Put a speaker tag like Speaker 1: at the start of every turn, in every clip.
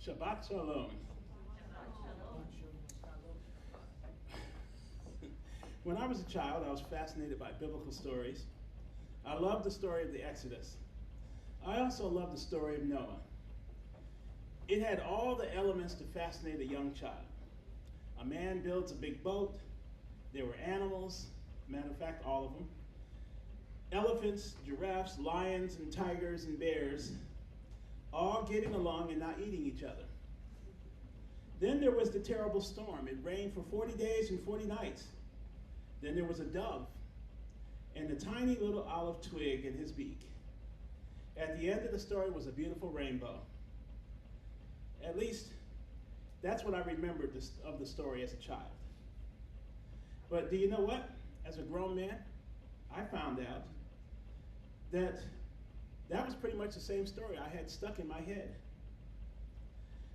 Speaker 1: Shabbat Shalom. When I was a child, I was fascinated by biblical stories. I loved the story of the Exodus. I also loved the story of Noah. It had all the elements to fascinate a young child. A man builds a big boat. There were animals, matter of fact, all of them. Elephants, giraffes, lions, and tigers and bears, all getting along and not eating each other. Then there was the terrible storm. It rained for 40 days and 40 nights. Then there was a dove and a tiny little olive twig in his beak. At the end of the story was a beautiful rainbow. At least, that's what I remembered of the story as a child. But do you know what? As a grown man, I found out that that was pretty much the same story I had stuck in my head.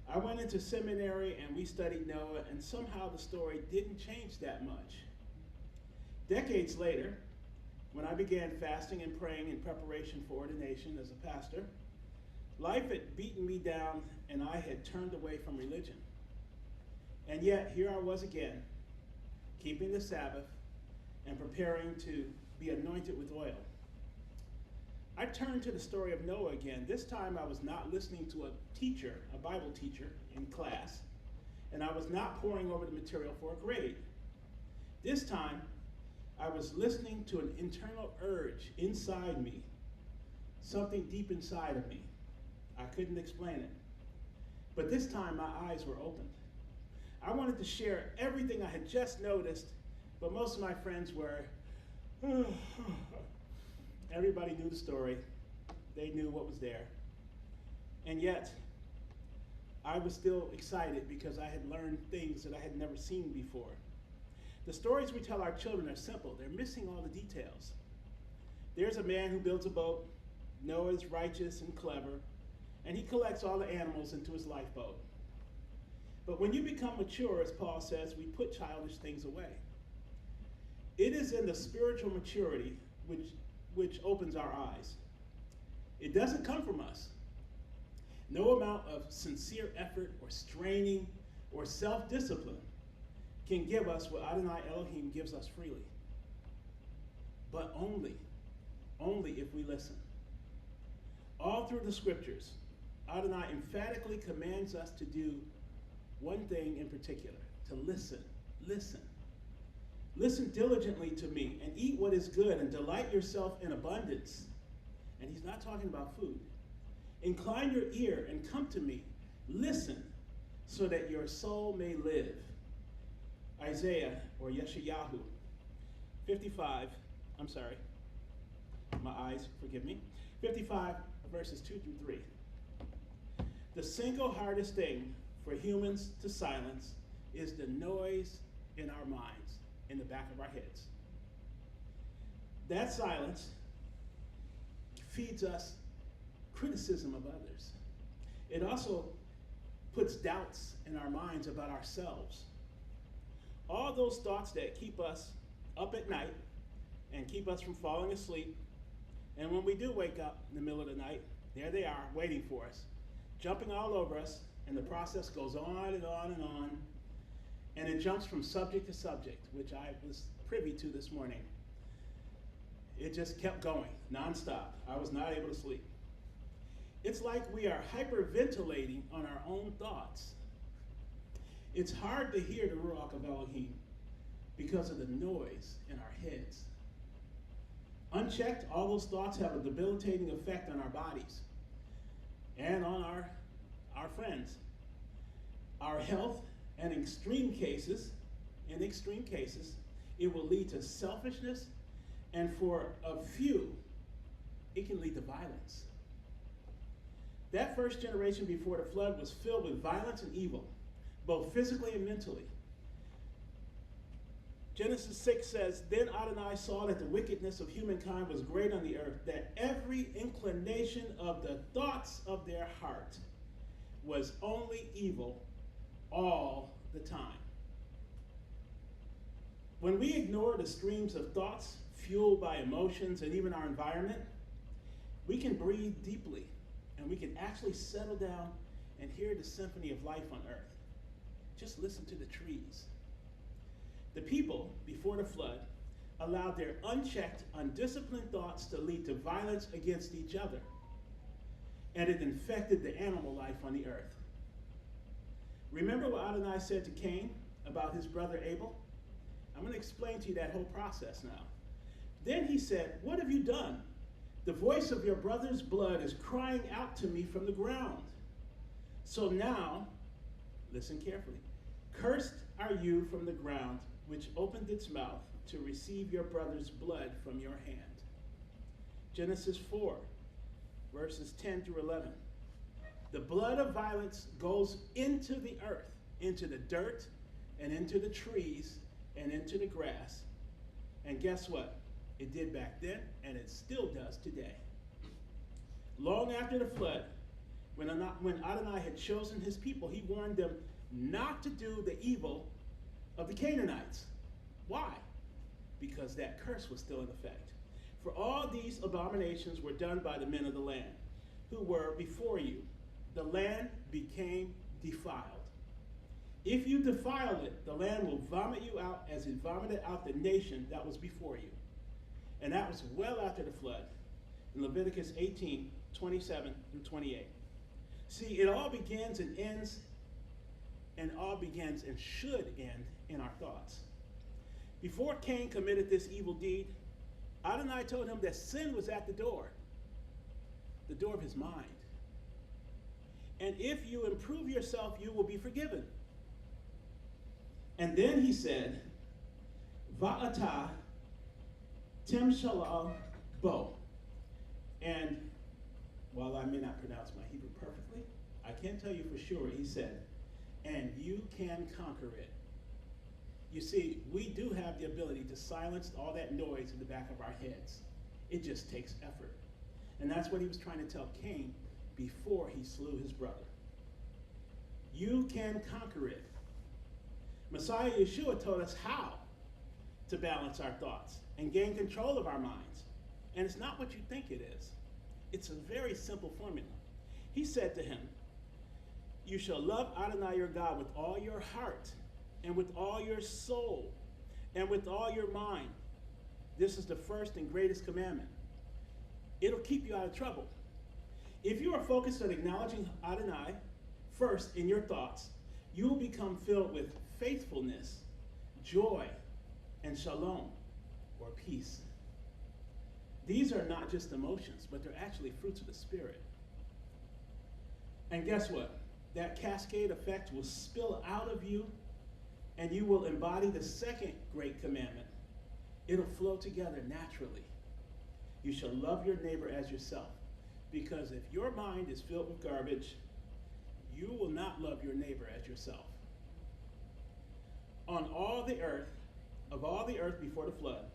Speaker 1: I went into seminary and we studied Noah, and somehow the story didn't change that much. Decades later, when I began fasting and praying in preparation for ordination as a pastor, life had beaten me down and I had turned away from religion. And yet, here I was again, keeping the Sabbath and preparing to be anointed with oil. I turned to the story of Noah again. This time I was not listening to a teacher, a Bible teacher in class, and I was not poring over the material for a grade. This time, I was listening to an internal urge inside me, something deep inside of me. I couldn't explain it. But this time my eyes were opened. I wanted to share everything I had just noticed, but most of my friends were, everybody knew the story. They knew what was there. And yet, I was still excited because I had learned things that I had never seen before. The stories we tell our children are simple. They're missing all the details. There's a man who builds a boat. Noah is righteous and clever, and he collects all the animals into his lifeboat. But when you become mature, as Paul says, we put childish things away. It is in the spiritual maturity which opens our eyes. It doesn't come from us. No amount of sincere effort or straining or self-discipline can give us what Adonai Elohim gives us freely. But only if we listen. All through the scriptures, Adonai emphatically commands us to do one thing in particular, to listen. Listen. Listen diligently to me and eat what is good and delight yourself in abundance. And he's not talking about food. Incline your ear and come to me. Listen so that your soul may live. Isaiah, or Yeshayahu, 55, my eyes, forgive me, 55 verses 2 through 3. The single hardest thing for humans to silence is the noise in our minds, in the back of our heads. That silence feeds us criticism of others. It also puts doubts in our minds about ourselves. All those thoughts that keep us up at night and keep us from falling asleep. And when we do wake up in the middle of the night, there they are waiting for us, jumping all over us, and the process goes on and on and on. And it jumps from subject to subject, which I was privy to this morning. It just kept going nonstop. I was not able to sleep. It's like we are hyperventilating on our own thoughts. It's hard to hear the Ruach of Elohim because of the noise in our heads. Unchecked, all those thoughts have a debilitating effect on our bodies and on our friends, our health, and in extreme cases, it will lead to selfishness, and for a few, it can lead to violence. That first generation before the flood was filled with violence and evil, both physically and mentally. Genesis 6 says, Then Adonai saw that the wickedness of humankind was great on the earth, that every inclination of the thoughts of their heart was only evil all the time. When we ignore the streams of thoughts fueled by emotions and even our environment, we can breathe deeply and we can actually settle down and hear the symphony of life on earth. Just listen to the trees. The people, before the flood, allowed their unchecked, undisciplined thoughts to lead to violence against each other, and it infected the animal life on the earth. Remember what Adonai said to Cain about his brother Abel? I'm going to explain to you that whole process now. Then he said, "What have you done? The voice of your brother's blood is crying out to me from the ground. So now," listen carefully, "cursed are you from the ground, which opened its mouth to receive your brother's blood from your hand." Genesis 4, verses 10 through 11. The blood of violence goes into the earth, into the dirt, and into the trees, and into the grass. And guess what? It did back then, and it still does today. Long after the flood, when Adonai had chosen his people, he warned them not to do the evil of the Canaanites. Why? Because that curse was still in effect. For all these abominations were done by the men of the land, who were before you. The land became defiled. If you defile it, the land will vomit you out as it vomited out the nation that was before you. And that was well after the flood, in Leviticus 18, 27 through 28. See, it all begins and ends, and all begins and should end in our thoughts. Before Cain committed this evil deed, Adonai told him that sin was at the door of his mind. And if you improve yourself, you will be forgiven. And then he said, Va'ata Tim Shalal Bo. And while I may not pronounce my Hebrew perfectly, I can tell you for sure, he said, and you can conquer it. You see, we do have the ability to silence all that noise in the back of our heads. It just takes effort. And that's what he was trying to tell Cain before he slew his brother. You can conquer it. Messiah Yeshua told us how to balance our thoughts and gain control of our minds. And it's not what you think it is. It's a very simple formula. He said to him, you shall love Adonai your God with all your heart and with all your soul and with all your mind. This is the first and greatest commandment. It'll keep you out of trouble. If you are focused on acknowledging Adonai first in your thoughts, you will become filled with faithfulness, joy, and shalom, or peace. These are not just emotions, but they're actually fruits of the Spirit. And guess what? That cascade effect will spill out of you, and you will embody the second great commandment. It'll flow together naturally. You shall love your neighbor as yourself, because if your mind is filled with garbage, you will not love your neighbor as yourself. On all the earth, of all the earth before the flood,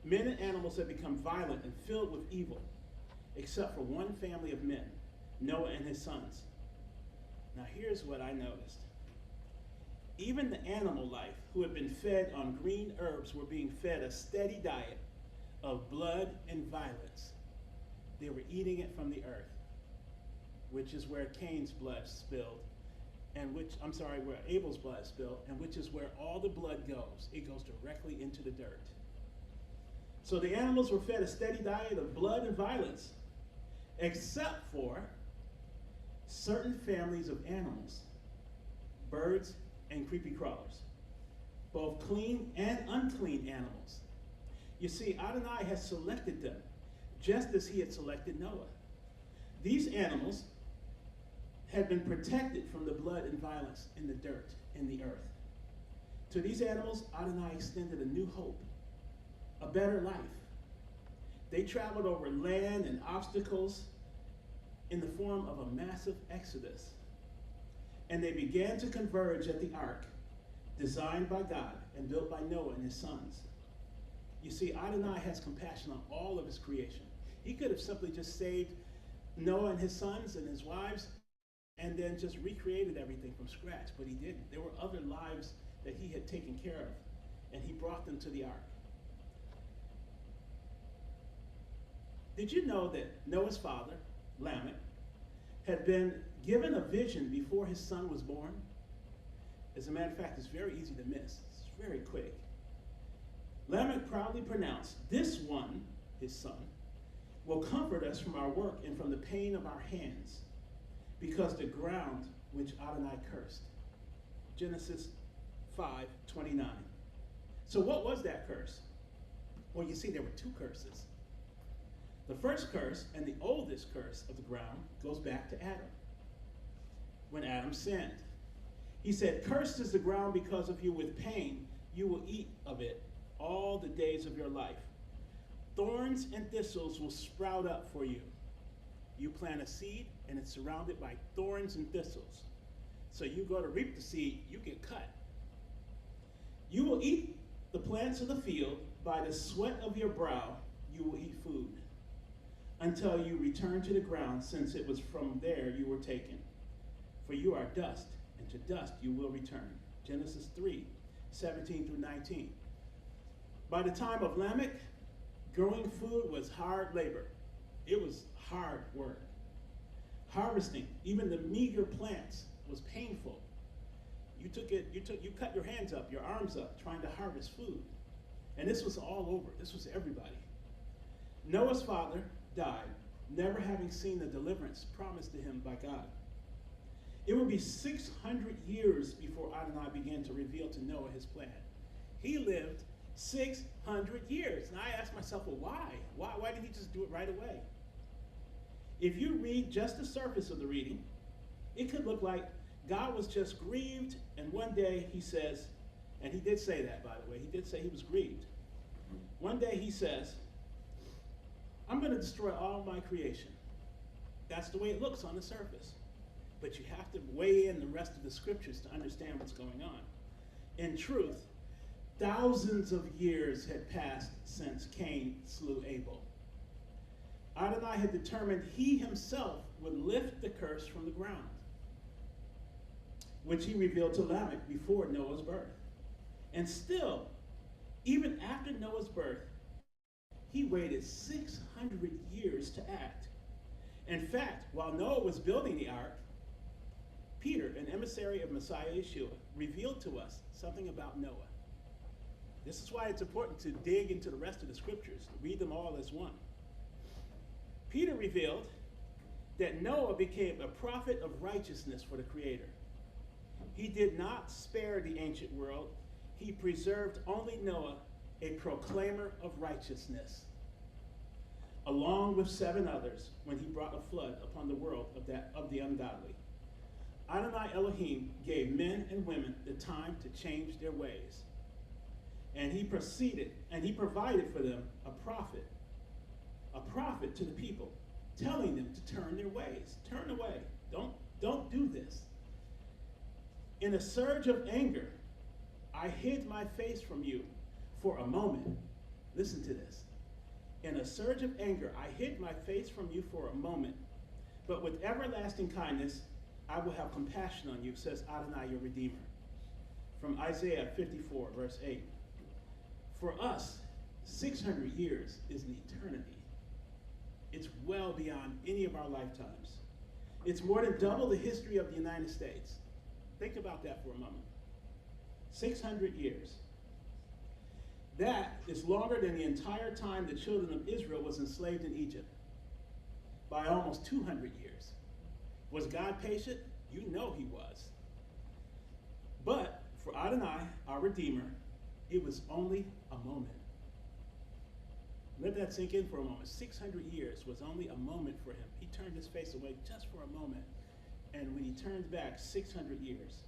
Speaker 1: men and animals had become violent and filled with evil, except for one family of men, Noah and his sons. Now here's what I noticed. Even the animal life who had been fed on green herbs were being fed a steady diet of blood and violence. They were eating it from the earth, which is where Cain's blood spilled, and where Abel's blood spilled, and which is where all the blood goes. It goes directly into the dirt. So the animals were fed a steady diet of blood and violence, except for certain families of animals, birds and creepy crawlers, both clean and unclean animals. You see, Adonai has selected them, just as he had selected Noah. These animals had been protected from the blood and violence in the dirt, in the earth. To these animals, Adonai extended a new hope, a better life. They traveled over land and obstacles in the form of a massive exodus. And they began to converge at the ark, designed by God and built by Noah and his sons. You see, Adonai has compassion on all of his creation. He could have simply just saved Noah and his sons and his wives and then just recreated everything from scratch, but he didn't. There were other lives that he had taken care of, and he brought them to the ark. Did you know that Noah's father, Lamech, had been given a vision before his son was born. As a matter of fact, it's very easy to miss. It's very quick. Lamech proudly pronounced, "This one," his son, "will comfort us from our work and from the pain of our hands, because the ground which Adonai cursed." Genesis 5:29. So what was that curse? Well, you see, there were two curses. The first curse, and the oldest curse of the ground, goes back to Adam. When Adam sinned, he said, "Cursed is the ground because of you. With pain you will eat of it all the days of your life. Thorns and thistles will sprout up for you. You plant a seed, and it's surrounded by thorns and thistles. So you go to reap the seed, you get cut. You will eat the plants of the field. By the sweat of your brow you will eat food, until you return to the ground, since it was from there you were taken. For you are dust, and to dust you will return." Genesis 3:17-19. By the time of Lamech, growing food was hard labor. It was hard work. Harvesting, even the meager plants, was painful. You cut your hands up, your arms up, trying to harvest food. And this was all over. This was everybody. Noah's father died, never having seen the deliverance promised to him by God. It would be 600 years before Adonai began to reveal to Noah his plan. He lived 600 years. And I asked myself, well, why? Why didn't he just do it right away? If you read just the surface of the reading, it could look like God was just grieved, and one day he says, and he did say that, by the way, he did say he was grieved. One day he says, "I'm going to destroy all my creation." That's the way it looks on the surface. But you have to weigh in the rest of the scriptures to understand what's going on. In truth, thousands of years had passed since Cain slew Abel. Adonai had determined he himself would lift the curse from the ground, which he revealed to Lamech before Noah's birth. And still, even after Noah's birth, he waited 600 years to act. In fact, while Noah was building the ark, Peter, an emissary of Messiah Yeshua, revealed to us something about Noah. This is why it's important to dig into the rest of the scriptures, to read them all as one. Peter revealed that Noah became a prophet of righteousness for the Creator. He did not spare the ancient world. He preserved only Noah, a proclaimer of righteousness, along with 7 others, when he brought a flood upon the world of the ungodly. Adonai Elohim gave men and women the time to change their ways. And he provided for them a prophet to the people, telling them to turn their ways. Turn away. Don't do this. In a surge of anger, I hid my face from you for a moment. Listen to this. In a surge of anger, I hid my face from you for a moment. But with everlasting kindness, I will have compassion on you, says Adonai, your Redeemer. From Isaiah 54, verse 8. For us, 600 years is an eternity. It's well beyond any of our lifetimes. It's more than double the history of the United States. Think about that for a moment. 600 years. That is longer than the entire time the children of Israel was enslaved in Egypt, by almost 200 years. Was God patient? You know he was. But for Adonai, our Redeemer, it was only a moment. Let that sink in for a moment. 600 years was only a moment for him. He turned his face away just for a moment. And when he turns back, 600 years.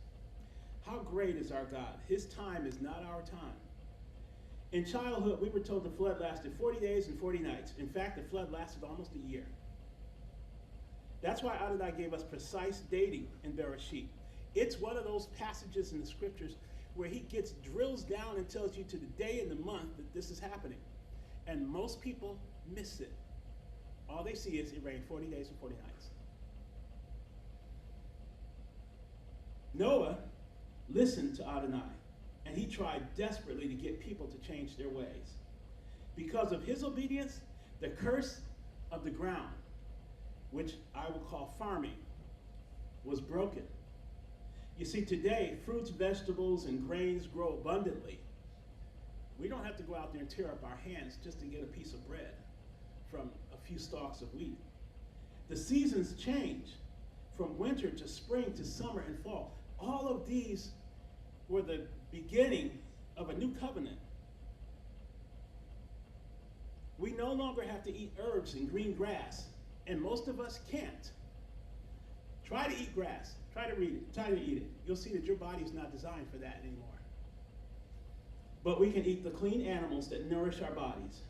Speaker 1: How great is our God? His time is not our time. In childhood, we were told the flood lasted 40 days and 40 nights. In fact, the flood lasted almost a year. That's why Adonai gave us precise dating in Bereshit. It's one of those passages in the scriptures where he drills down and tells you to the day and the month that this is happening. And most people miss it. All they see is it rained 40 days and 40 nights. Noah listened to Adonai, and he tried desperately to get people to change their ways. Because of his obedience, the curse of the ground, which I will call farming, was broken. You see, today, fruits, vegetables, and grains grow abundantly. We don't have to go out there and tear up our hands just to get a piece of bread from a few stalks of wheat. The seasons change from winter to spring to summer and fall. All of these were the beginning of a new covenant. We no longer have to eat herbs and green grass, and most of us can't. Try to eat grass. Try to eat it. You'll see that your body is not designed for that anymore. But we can eat the clean animals that nourish our bodies.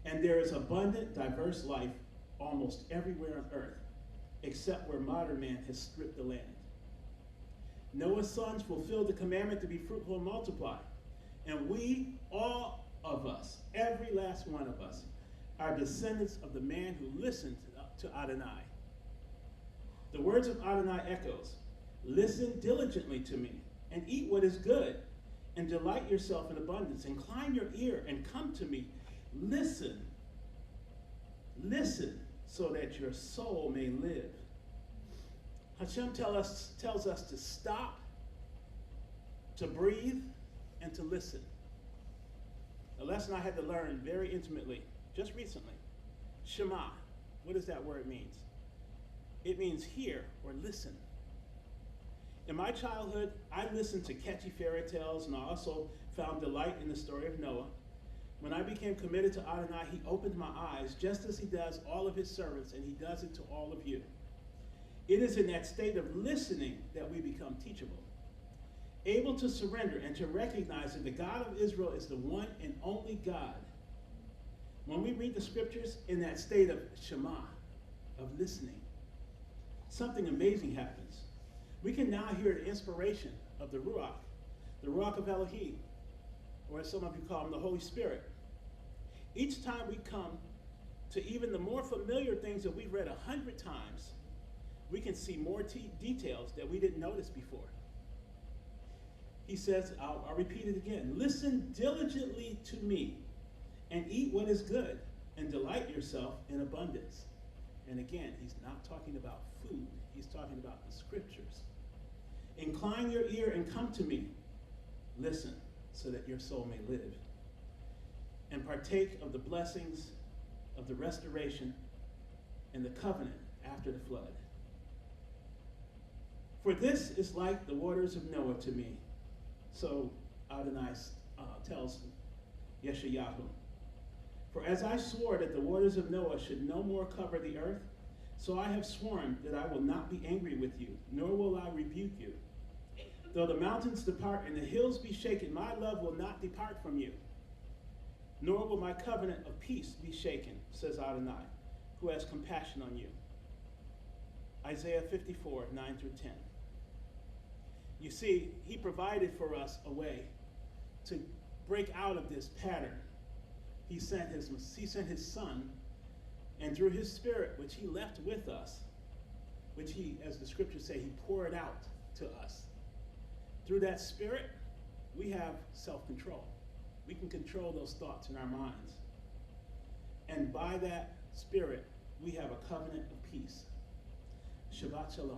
Speaker 1: And there is abundant, diverse life almost everywhere on earth, except where modern man has stripped the land. Noah's sons fulfilled the commandment to be fruitful and multiply. And we, all of us, every last one of us, are descendants of the man who listened to Adonai. The words of Adonai echoes, listen diligently to me, and eat what is good, and delight yourself in abundance. Incline your ear and come to me. Listen, so that your soul may live. Hashem tells us to stop, to breathe, and to listen. A lesson I had to learn very intimately just recently. Shema, what does that word mean? It means hear or listen. In my childhood, I listened to catchy fairy tales, and I also found delight in the story of Noah. When I became committed to Adonai, he opened my eyes, just as he does all of his servants, and he does it to all of you. It is in that state of listening that we become teachable, able to surrender and to recognize that the God of Israel is the one and only God. When we read the scriptures in that state of Shema, of listening, something amazing happens. We can now hear the inspiration of the Ruach of Elohim, or as some of you call him, the Holy Spirit. Each time we come to even the more familiar things that we've read 100 times, we can see more details that we didn't notice before. He says, I'll repeat it again, listen diligently to me and eat what is good and delight yourself in abundance. And again, he's not talking about food. He's talking about the scriptures. Incline your ear and come to me. Listen so that your soul may live. And partake of the blessings of the restoration and the covenant after the flood. For this is like the waters of Noah to me. So Adonai tells Yeshayahu. For as I swore that the waters of Noah should no more cover the earth, so I have sworn that I will not be angry with you, nor will I rebuke you. Though the mountains depart and the hills be shaken, my love will not depart from you, nor will my covenant of peace be shaken, says Adonai, who has compassion on you. Isaiah 54, 9 through 10. You see, he provided for us a way to break out of this pattern. He sent his son, and through his spirit, which he left with us, which he, as the scriptures say, he poured out to us. Through that spirit, we have self-control. We can control those thoughts in our minds. And by that spirit, we have a covenant of peace. Shabbat Shalom.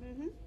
Speaker 2: Mm-hmm.